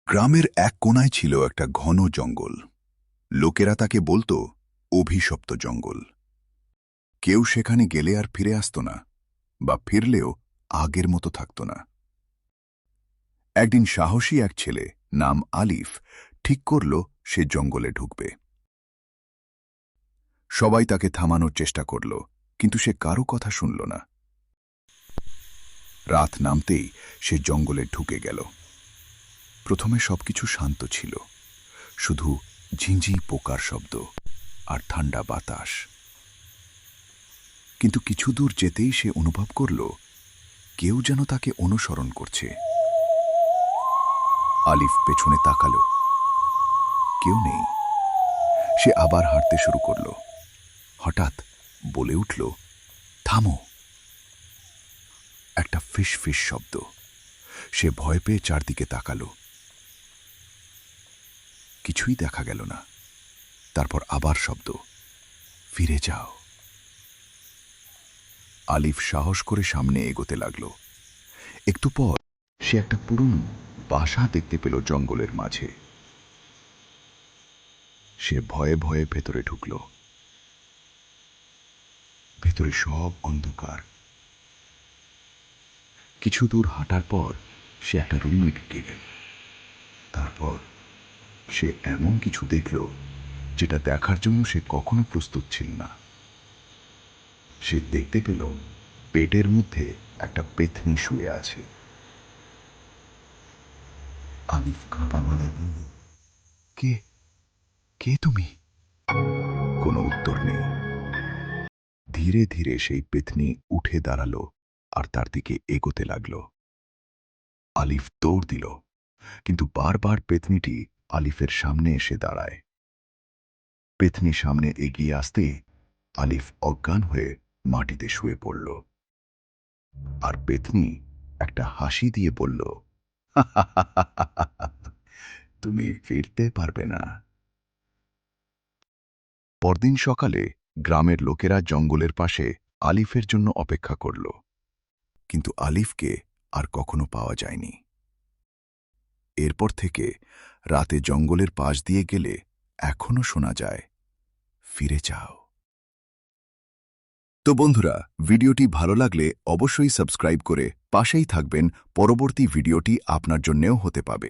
গ্রামের এক কোণায় ছিল একটা ঘন জঙ্গল। লোকেরা তাকে বলত অভিশপ্ত জঙ্গল। কেউ সেখানে গেলে আর ফিরে আসত না, বা ফিরলেও আগের মতো থাকত না। একদিন সাহসী এক ছেলে নাম আলিফ ঠিক করল সে জঙ্গলে ঢুকবে। সবাই তাকে থামানোর চেষ্টা করল, কিন্তু সে কারো কথা শুনল না। রাত নামতেই সে জঙ্গলে ঢুকে গেল। প্রথমে সবকিছু শান্ত ছিল, শুধু ঝিঁঝি পোকার শব্দ আর ঠান্ডা বাতাস। কিন্তু কিছু দূর যেতেই সে অনুভব করল কেউ যেন তাকে অনুসরণ করছে। আলিফ পেছনে তাকাল, কেউ নেই। সে আবার হাঁটতে শুরু করল। হঠাৎ বলে উঠল, থামো। একটা ফিস ফিস শব্দ। সে ভয় পেয়ে চারদিকে তাকাল। কিছুই দেখা গেল না। তারপর আবার শব্দ, ফিরে যাও। আলিফ সাহস করে সামনে এগোতে লাগল। একটু পর সে একটা পুরনো বাসা দেখতে পেল জঙ্গলের মাঝে। সে ভয়ে ভয়ে ভেতরে ঢুকল। ভেতরে সব অন্ধকার। কিছু দূর হাঁটার পর সে একটা রুমে ঢুকে গেল। তারপর সে এমন কিছু দেখল যেটা দেখার জন্য সে কখনো প্রস্তুত ছিল না। সে দেখতে পেল পেটের মধ্যে একটা পেতনি শুয়ে আছে। আলিফ কাঁপা গলায় বলল, কে কে তুমি? কোনো উত্তর নেই। ধীরে ধীরে সেই পেতনি উঠে দাঁড়ালো আর তার দিকে এগোতে লাগল। আলিফ দৌড় দিল, কিন্তু বারবার পেতনিটি আলিফের সামনে এসে দাঁড়ায়। পেতনি সামনে এগিয়ে আসতে আলিফ অজ্ঞান হয়ে মাটিতে শুয়ে পড়ল। আর পেতনি একটা হাসি দিয়ে বলল, তুমি ফিরতে পারবে না। পরদিন সকালে গ্রামের লোকেরা জঙ্গলের পাশে আলিফের জন্য অপেক্ষা করল, কিন্তু আলিফকে আর কখনো পাওয়া যায়নি। এরপর থেকে রাতে জঙ্গলের পাশ দিয়ে গেলে এখনো শোনা যায়, ফিরে যাও। তো বন্ধুরা, ভিডিওটি ভালো লাগলে অবশ্যই সাবস্ক্রাইব করে পাশেই থাকবেন। পরবর্তী ভিডিওটি আপনার জন্যেও হতে পারে।